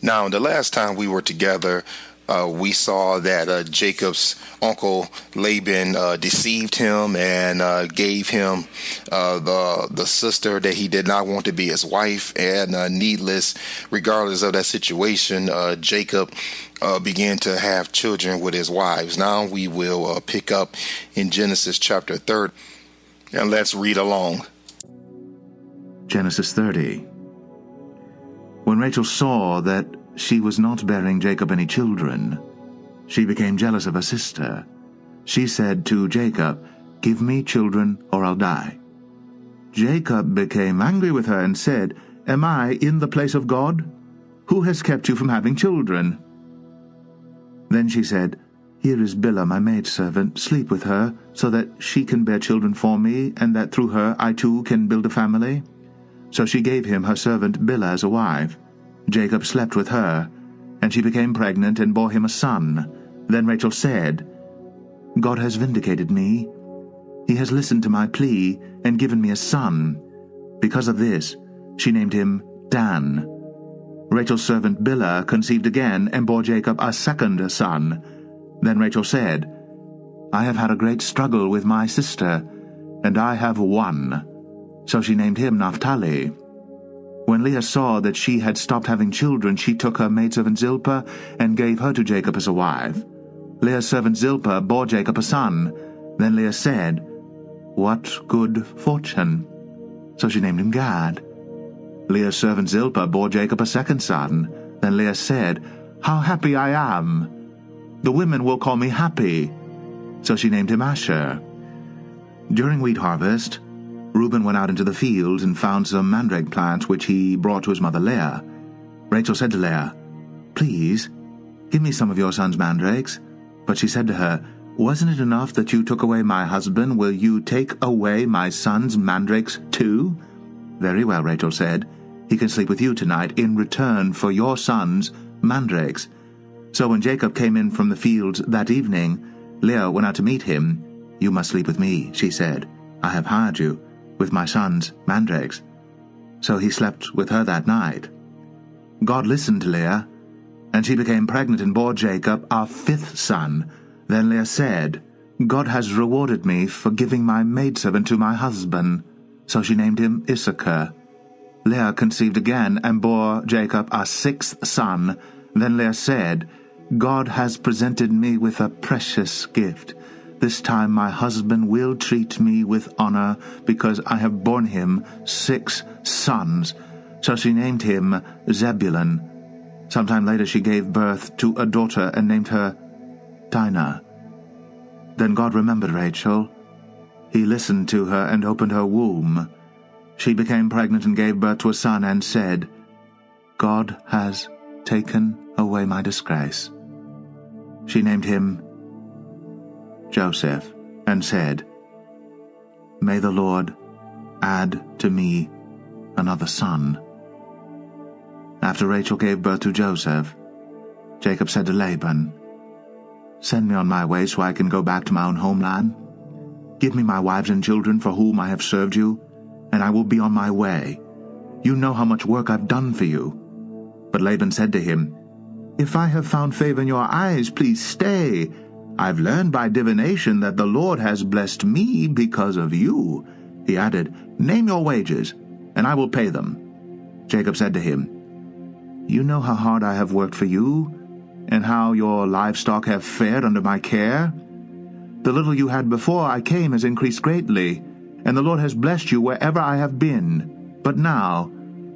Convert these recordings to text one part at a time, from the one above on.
Now, the last time we were together, we saw that Jacob's uncle Laban deceived him and gave him the sister that he did not want to be his wife. And needless, regardless of that situation, Jacob began to have children with his wives. Now we will pick up in Genesis chapter 30, and let's read along. Genesis 30. When Rachel saw that she was not bearing Jacob any children, she became jealous of her sister. She said to Jacob, "Give me children, or I'll die." Jacob became angry with her and said, "Am I in the place of God? Who has kept you from having children?" Then she said, "Here is Bilah, my maidservant. Sleep with her, so that she can bear children for me, and that through her I too can build a family." So she gave him her servant Bilah as a wife. Jacob slept with her, and she became pregnant and bore him a son. Then Rachel said, "God has vindicated me. He has listened to my plea and given me a son." Because of this, she named him Dan. Rachel's servant Bilah conceived again and bore Jacob a second son. Then Rachel said, "I have had a great struggle with my sister, and I have won." So she named him Naphtali. When Leah saw that she had stopped having children, she took her maidservant Zilpah and gave her to Jacob as a wife. Leah's servant Zilpah bore Jacob a son. Then Leah said, "What good fortune!" So she named him Gad. Leah's servant Zilpah bore Jacob a second son. Then Leah said, "How happy I am! The women will call me happy." So she named him Asher. During wheat harvest, Reuben went out into the fields and found some mandrake plants which he brought to his mother Leah. Rachel said to Leah, "Please, give me some of your son's mandrakes." But she said to her, "Wasn't it enough that you took away my husband? Will you take away my son's mandrakes too?" "Very well," Rachel said, "he can sleep with you tonight in return for your son's mandrakes." So when Jacob came in from the fields that evening, Leah went out to meet him. "You must sleep with me," she said. "I have hired you with my son's mandrakes." So he slept with her that night. God listened to Leah, and she became pregnant and bore Jacob a fifth son. Then Leah said, "God has rewarded me for giving my maidservant to my husband." So she named him Issachar. Leah conceived again and bore Jacob a sixth son. Then Leah said, "God has presented me with a precious gift. This time my husband will treat me with honor, because I have borne him 6 sons." So she named him Zebulun. Sometime later she gave birth to a daughter and named her Dinah. Then God remembered Rachel. He listened to her and opened her womb. She became pregnant and gave birth to a son and said, "God has taken away my disgrace." She named him Joseph, and said, "May the Lord add to me another son." After Rachel gave birth to Joseph, Jacob said to Laban, "Send me on my way so I can go back to my own homeland. Give me my wives and children for whom I have served you, and I will be on my way. You know how much work I've done for you." But Laban said to him, "If I have found favor in your eyes, please stay. I've learned by divination that the Lord has blessed me because of you." He added, "Name your wages, and I will pay them." Jacob said to him, "You know how hard I have worked for you, and how your livestock have fared under my care. The little you had before I came has increased greatly, and the Lord has blessed you wherever I have been. But now,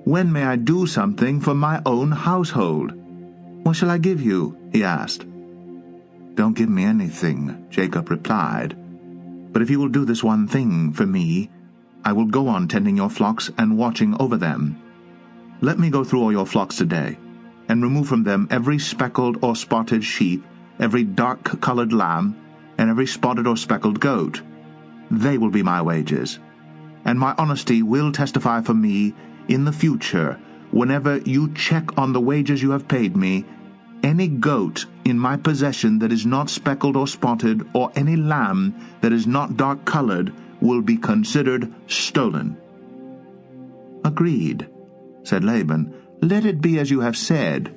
when may I do something for my own household?" "What shall I give you?" he asked. "Don't give me anything," Jacob replied. "But if you will do this one thing for me, I will go on tending your flocks and watching over them. Let me go through all your flocks today, and remove from them every speckled or spotted sheep, every dark-colored lamb, and every spotted or speckled goat. They will be my wages, and my honesty will testify for me in the future. Whenever you check on the wages you have paid me, any goat in my possession that is not speckled or spotted, or any lamb that is not dark-colored, will be considered stolen." "Agreed," said Laban. "Let it be as you have said.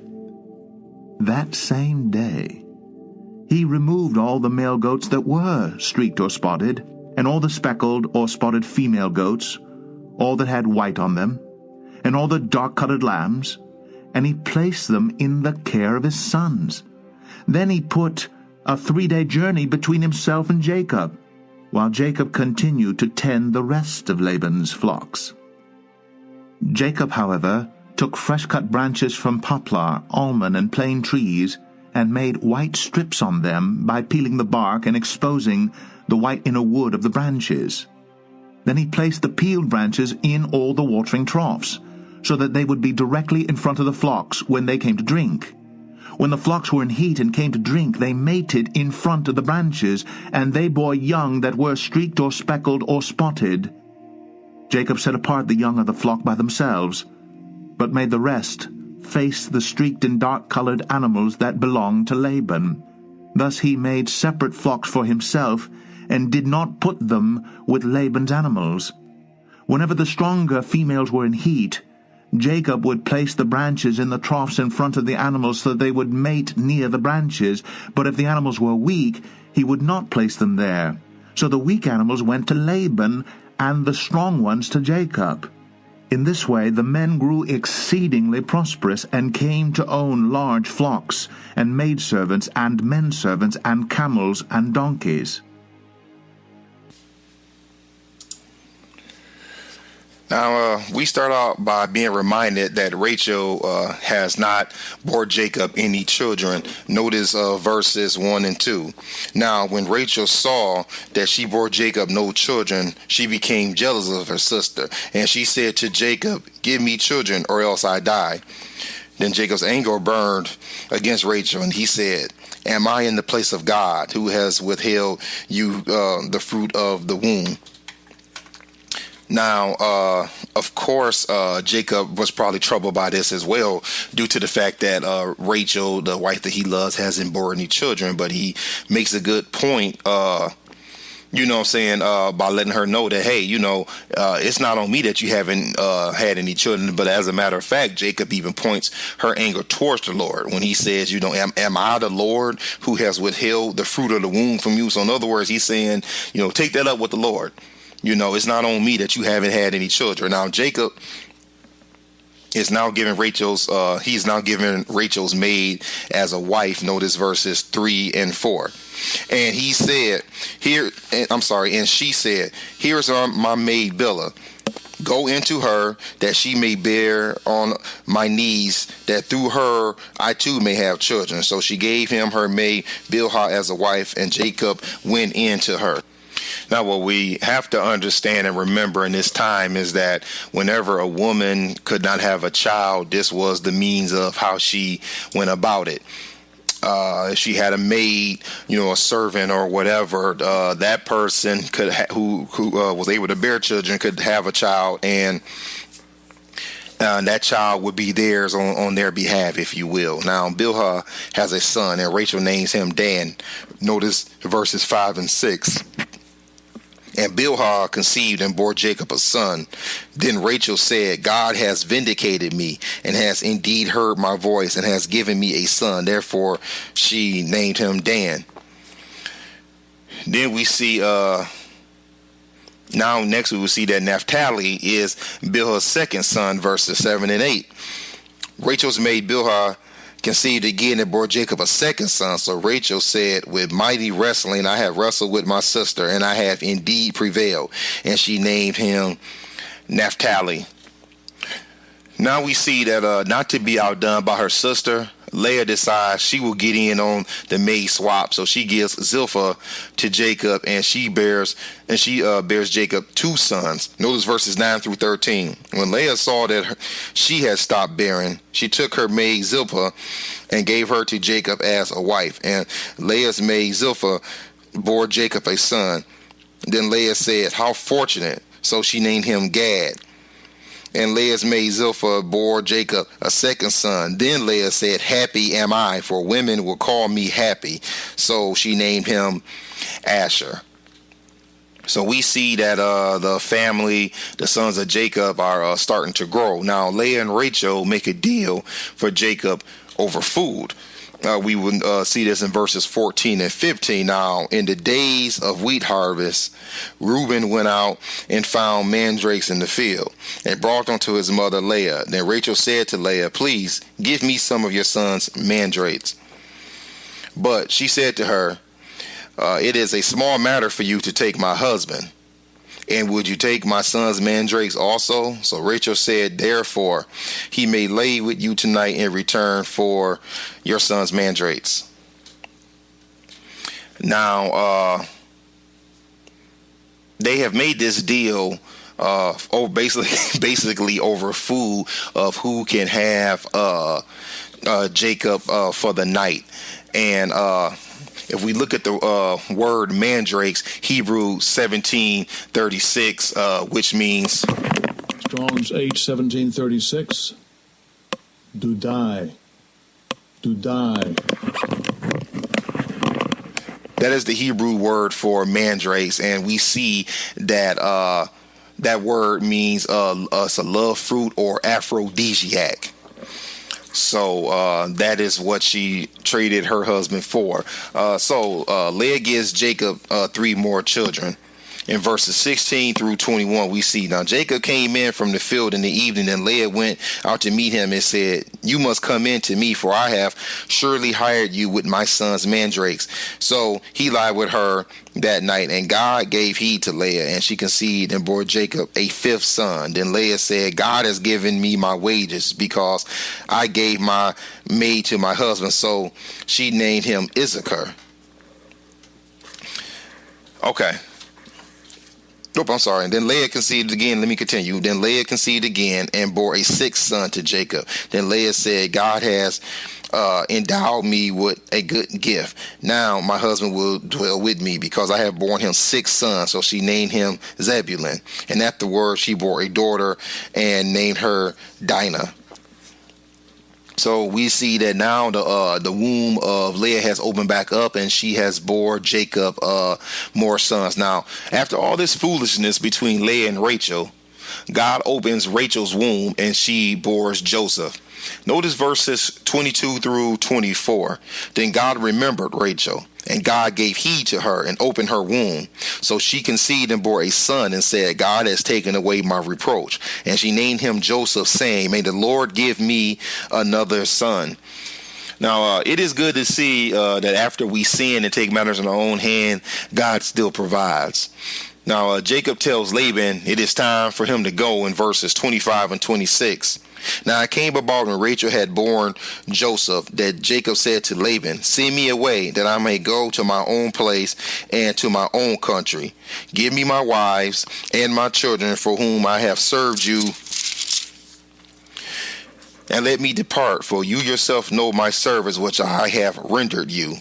that same day, he removed all the male goats that were streaked or spotted, and all the speckled or spotted female goats, all that had white on them, and all the dark-colored lambs, and he placed them in the care of his sons. Then he put a 3-day journey between himself and Jacob, while Jacob continued to tend the rest of Laban's flocks. Jacob, however, took fresh-cut branches from poplar, almond, and plane trees, and made white strips on them by peeling the bark and exposing the white inner wood of the branches. Then he placed the peeled branches in all the watering troughs, so that they would be directly in front of the flocks when they came to drink. When the flocks were in heat and came to drink, they mated in front of the branches, and they bore young that were streaked or speckled or spotted. Jacob set apart the young of the flock by themselves, but made the rest face the streaked and dark-colored animals that belonged to Laban. Thus he made separate flocks for himself, and did not put them with Laban's animals. Whenever the stronger females were in heat, Jacob would place the branches in the troughs in front of the animals so that they would mate near the branches, but if the animals were weak, he would not place them there. So the weak animals went to Laban, and the strong ones to Jacob. In this way the men grew exceedingly prosperous, and came to own large flocks, and maidservants, and menservants, and camels, and donkeys. Now, we start out by being reminded that Rachel has not bore Jacob any children. Notice verses 1 and 2. Now, when Rachel saw that she bore Jacob no children, she became jealous of her sister. And she said to Jacob, "Give me children, or else I die." Then Jacob's anger burned against Rachel, and he said, "Am I in the place of God, who has withheld you the fruit of the womb?" Now, of course, Jacob was probably troubled by this as well, due to the fact that Rachel, the wife that he loves, hasn't borne any children. But he makes a good point, by letting her know that, hey, it's not on me that you haven't had any children. But as a matter of fact, Jacob even points her anger towards the Lord when he says, am I the Lord who has withheld the fruit of the womb from you? So in other words, he's saying, take that up with the Lord. It's not on me that you haven't had any children. Now, Jacob is now giving he's now giving Rachel's maid as a wife. Notice verses 3 and 4. And he said, and she said, "Here's my maid Bilah. Go into her, that she may bear on my knees, that through her I too may have children." So she gave him her maid Bilhah as a wife, and Jacob went into her. Now, what we have to understand and remember in this time is that whenever a woman could not have a child, this was the means of how she went about it. If she had a maid, a servant or whatever, that person could who was able to bear children could have a child, and that child would be theirs on their behalf, if you will. Now, Bilhah has a son, and Rachel names him Dan. Notice verses 5 and 6. And Bilhah conceived and bore Jacob a son. Then Rachel said, "God has vindicated me, and has indeed heard my voice, and has given me a son." Therefore she named him Dan. Then we see, next we will see that Naphtali is Bilhah's second son, verses 7 and 8. Rachel's maid Bilhah conceived again and bore Jacob a second son. So Rachel said, "With mighty wrestling I have wrestled with my sister, and I have indeed prevailed." And she named him Naphtali. Now we see that not to be outdone by her sister, Leah decides she will get in on the maid swap. So she gives Zilpah to Jacob, and she bears Jacob 2 sons. Notice verses 9 through 13. When Leah saw that she had stopped bearing, she took her maid Zilpah and gave her to Jacob as a wife. And Leah's maid Zilpah bore Jacob a son. Then Leah said, "How fortunate." So she named him Gad. And Leah's maid Zilpah bore Jacob a second son. Then Leah said, "Happy am I, for women will call me happy." So she named him Asher. So we see that the family, the sons of Jacob, are starting to grow. Now, Leah and Rachel make a deal for Jacob over food. We would see this in verses 14 and 15. Now, in the days of wheat harvest, Reuben went out and found mandrakes in the field and brought them to his mother Leah. Then Rachel said to Leah, please give me some of your son's mandrakes. But she said to her, it is a small matter for you to take my husband. And would you take my son's mandrakes also? So Rachel said, therefore, he may lay with you tonight in return for your son's mandrakes. Now, they have made this deal basically over food of who can have Jacob for the night. And if we look at the word mandrakes, Hebrew 1736, which means Strong's H1736, to die. That is the Hebrew word for mandrakes, and we see that that word means it's a love fruit or aphrodisiac. So that is what she traded her husband for. So Leah gives Jacob 3 more children. In verses 16 through 21, we see, now Jacob came in from the field in the evening, and Leah went out to meet him and said, you must come in to me, for I have surely hired you with my son's mandrakes. So he lied with her that night, and God gave heed to Leah, and she conceived and bore Jacob a 5th son. Then Leah said, God has given me my wages, because I gave my maid to my husband. So she named him Issachar. Okay. Nope, I'm sorry. And then Leah conceived again. Let me continue. Then Leah conceived again and bore a 6th son to Jacob. Then Leah said, God has endowed me with a good gift. Now my husband will dwell with me, because I have borne him 6 sons. So she named him Zebulun. And afterward she bore a daughter and named her Dinah. So we see that now the womb of Leah has opened back up, and she has bore Jacob more sons. Now, after all this foolishness between Leah and Rachel, God opens Rachel's womb, and she bores Joseph. Notice verses 22 through 24. Then God remembered Rachel, and God gave heed to her and opened her womb. So she conceived and bore a son, and said, God has taken away my reproach. And she named him Joseph, saying, may the Lord give me another son. Now, it is good to see that after we sin and take matters in our own hand, God still provides. Now, Jacob tells Laban it is time for him to go in verses 25 and 26. Now it came about when Rachel had borne Joseph that Jacob said to Laban, send me away that I may go to my own place and to my own country. Give me my wives and my children for whom I have served you, and let me depart, for you yourself know my service which I have rendered you.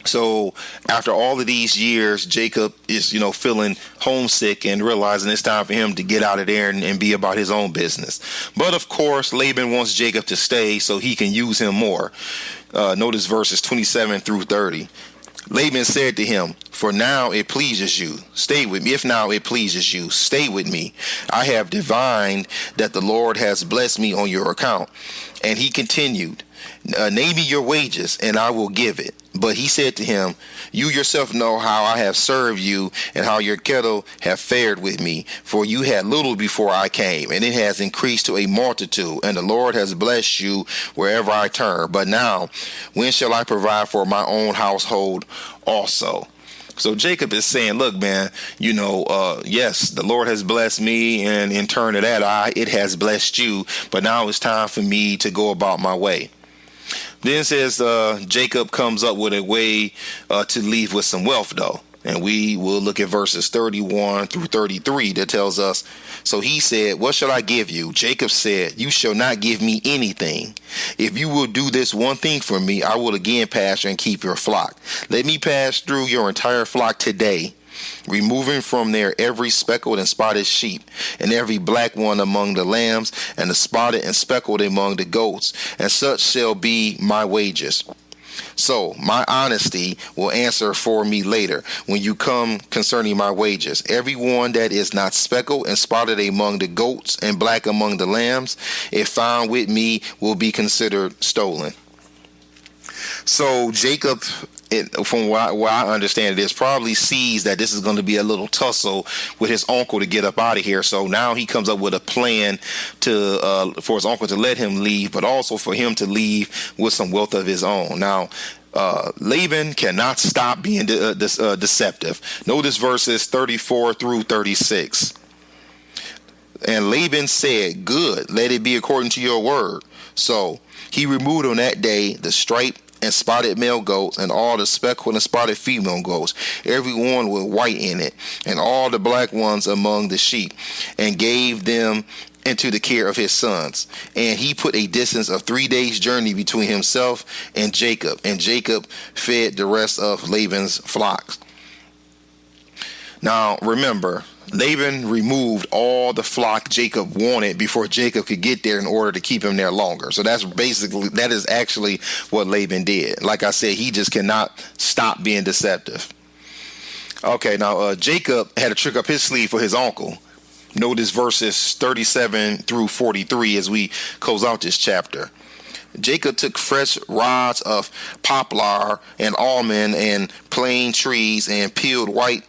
So after all of these years, Jacob is, feeling homesick and realizing it's time for him to get out of there and be about his own business. But of course, Laban wants Jacob to stay so he can use him more. Notice verses 27 through 30. Laban said to him, for now it pleases you, stay with me. If now it pleases you, stay with me. I have divined that the Lord has blessed me on your account. And he continued, name me your wages, and I will give it. But he said to him, you yourself know how I have served you, and how your cattle have fared with me. For you had little before I came, and it has increased to a multitude, and the Lord has blessed you wherever I turn. But now, when shall I provide for my own household also? So Jacob is saying, look, man, yes, the Lord has blessed me, and in turn to that, it has blessed you. But now it's time for me to go about my way. Then it says Jacob comes up with a way to leave with some wealth, though. And we will look at verses 31 through 33 that tells us, so he said, what shall I give you? Jacob said, you shall not give me anything. If you will do this one thing for me, I will again pasture and keep your flock. Let me pass through your entire flock today, removing from there every speckled and spotted sheep, and every black one among the lambs, and the spotted and speckled among the goats, and such shall be my wages. So my honesty will answer for me later when you come concerning my wages. Every one that is not speckled and spotted among the goats and black among the lambs, if found with me, will be considered stolen. So Jacob, from what I understand, it is probably sees that this is going to be a little tussle with his uncle to get up out of here. So now he comes up with a plan for his uncle to let him leave, but also for him to leave with some wealth of his own. Now, Laban cannot stop being deceptive. Notice verses 34 through 36. And Laban said, "Good, let it be according to your word." So he removed on that day the striped and spotted male goats, and all the speckled and spotted female goats, every one with white in it, and all the black ones among the sheep, and gave them into the care of his sons. And he put a distance of 3 days' journey between himself and Jacob fed the rest of Laban's flocks. Now remember, Laban removed all the flock Jacob wanted before Jacob could get there in order to keep him there longer. So that is actually what Laban did. Like I said, he just cannot stop being deceptive. Okay, now Jacob had a trick up his sleeve for his uncle. Notice verses 37 through 43 as we close out this chapter. Jacob took fresh rods of poplar and almond and plane trees and peeled white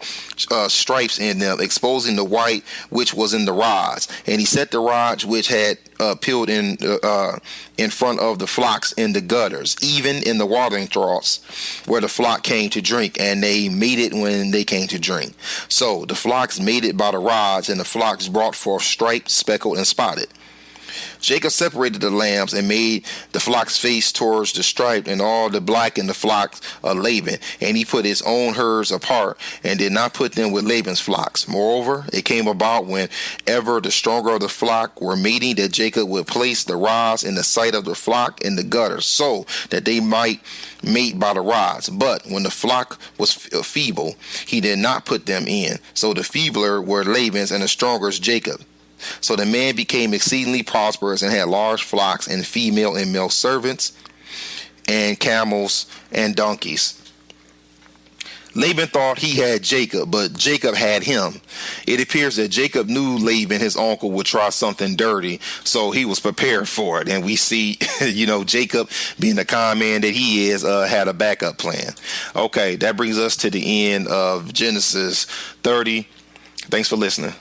stripes in them, exposing the white which was in the rods. And he set the rods which had peeled in front of the flocks in the gutters, even in the watering troughs where the flock came to drink, and they mated when they came to drink. So the flocks mated by the rods, and the flocks brought forth striped, speckled, and spotted. Jacob separated the lambs and made the flocks face towards the striped, and all the black in the flocks of Laban. And he put his own herds apart and did not put them with Laban's flocks. Moreover, it came about whenever the stronger of the flock were mating that Jacob would place the rods in the sight of the flock in the gutters, so that they might mate by the rods. But when the flock was feeble, he did not put them in. So the feebler were Laban's, and the stronger is Jacob. So the man became exceedingly prosperous and had large flocks and female and male servants and camels and donkeys. Laban thought he had Jacob, but Jacob had him. It appears that Jacob knew Laban, his uncle, would try something dirty, so he was prepared for it. And we see, Jacob, being the kind man that he is, had a backup plan. Okay, that brings us to the end of Genesis 30. Thanks for listening.